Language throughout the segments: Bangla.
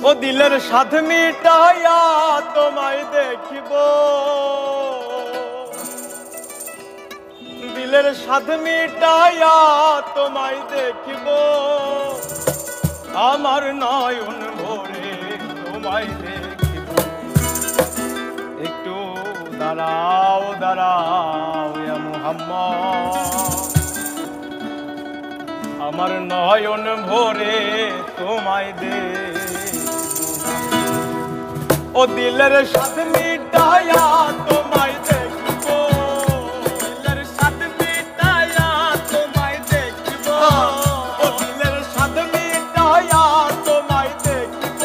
ও দিলের স্বাদ মিটাইয়া তোমায় দেখিব, দিলের স্বাদ মিটাইয়া তোমায় দেখিব, আমার নয়ন ভরে তোমায় দেখিব। একটু দাঁড়াও দাঁড়াও ইয়া মুহাম্মদ, আমার নয়ন ভরে তোমায় দেখিব। ও দিলের স্বাদ মিটাইয়া তোমায় দেখিব, দিলের স্বাদ মিটাইয়া তোমায় দেখিব, ও দিলের স্বাদ মিটাইয়া তোমায় দেখিব,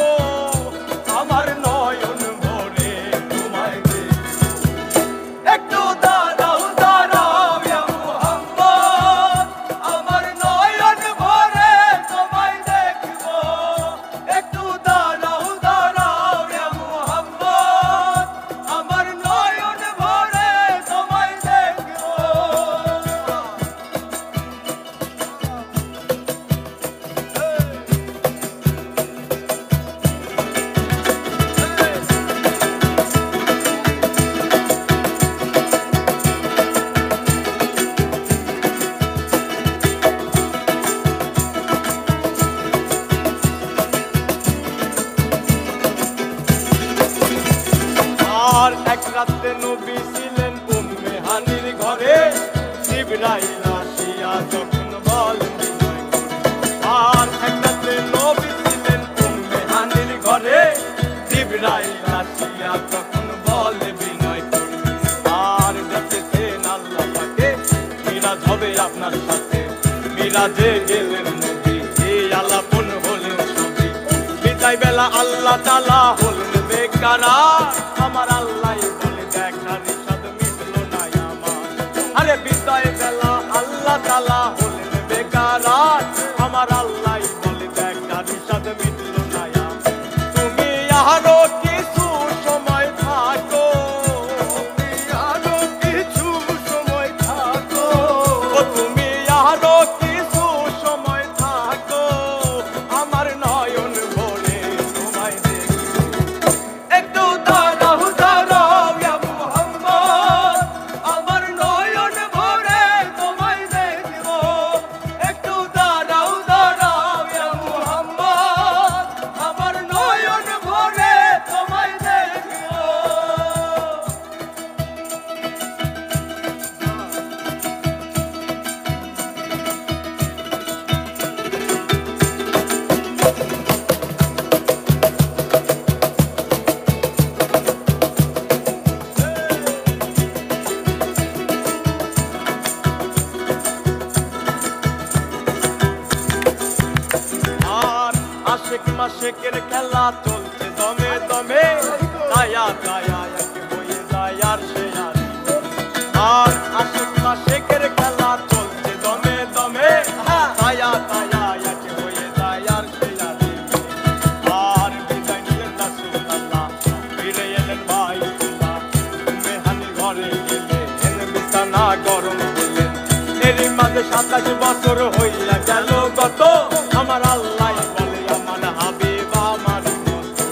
আমার নয়ন ভরে তোমায় দেখিব। একটু দাঁড়াও দাঁড়াও ইয়া মুহাম্মদ, আমার নয়ন ভরে তোমায় দেখিব। একটু দাঁড়াও দাঁড়াও ইয়া মুহাম্মদ, আমার নয়ন ভরে তোমায় দেখিব। আর এক রাতে নবী ছিলেন উম্মে হানির ঘরে, জিবরাইল আসিয়া যখন বলেন বিনয় করে। আর এক রাতে নবী ছিলেন উম্মে হানির ঘরে, জিবরাইল আসিয়া যখন বলে বিনয় করে। আর দেখেছেন আল্লাহ পাকে মিরাজ হবে আপনার সাথে, মিরাজে গেলেন নবী, এই আলাপন হলেন সবই। বিদায় বেলা আল্লাহ তাআলা হলেন বেকারার, আমার আল্লাহ বলে দেখার স্বাদ মিটলো না আমার। আরে বিদায় বেলা আল্লাহ তাআলা হলেন বেকারার, আমার আল্লাহ বলে দেখার স্বাদ মিটলো না আমার। তুমি আরো কিছু সময় থাকো, তুমি আরো কিছু সময় থাকো, ও তুমি আরো কিছু সময় থাকো, আমার নয়ন ভরে তোমায় দেখিব। একটু দাঁড়াও দাঁড়াও ইয়া মুহাম্মদ, আমার নয়ন ভরে তোমায় দেখিব। একটু দাঁড়াও দাঁড়াও ইয়া মুহাম্মদ, আমার নয়ন ভরে তোমায় দেখিব। আর আশেক মাশেকের খেলা চলছে দমে দমে, দায়া দায়া একে বয়ে যায় আর সে আর। আর আশেক মাশেকের খেলা চলছে দমে দমে, দায়া দায়া একে বয়ে যায় আর সে আর। আর বিদায় নিলেন রাসূলুল্লাহ, ফিরে এলেন বাইতুল্লাহ, উম্মে হানির ঘরে গেলেন, বিছানা গরম করলেন। এরই মাঝে 27 বছর হইয়া গেল গত, আমার আল্লাহ বলে আমার হাবিব আমার মতো।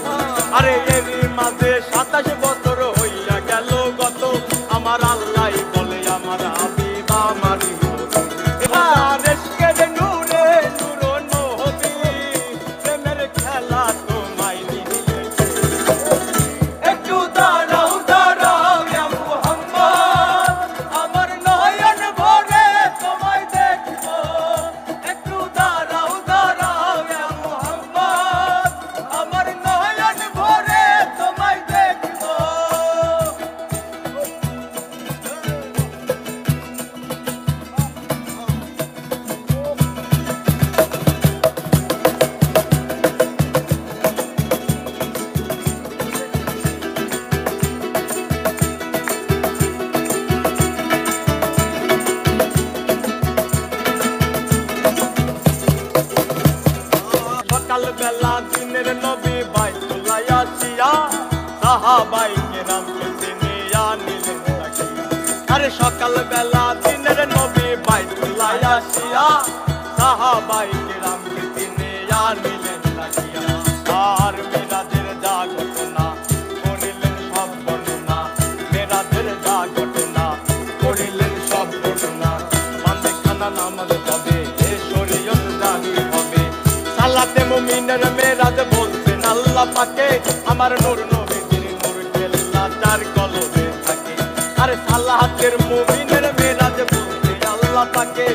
আরে এরই মাঝে 27 বছর হইয়া গেল গত, আমার আল্লাহ বলে আমার হাবিব আমার মতো। এবার এসকের নূরে নূর নবী, প্রেমের খেলা তোমায় নিয়ে। একটু দাঁড়াও দাঁড়াও ইয়া মুহাম্মদ, আমার নয়ন ভরে তোমায় দেখিব। একটু দাঁড়াও দাঁড়াও ইয়া মুহাম্মদ, আমার নয়ন ভরে তোমায় দেখিব। সকালবেলা দিনের নবী বাইতুল্লাহ আসিয়া, সাহাবাই কেরামকে চিনিয়া নিলেন তাকিয়া। আরে সকালবেলা দিনের নবী বাইতুল্লাহ আসিয়া, সাহাবাই কেরামকে চিনিয়া নিলেন তাকিয়া। আর আল্লাহ পাকে আমার নূর নবীজির নূর কেল্লা চার কলবে থাকে। আরে সালাতের মুমিনের মেরাজ বলতে আল্লাহ পাকে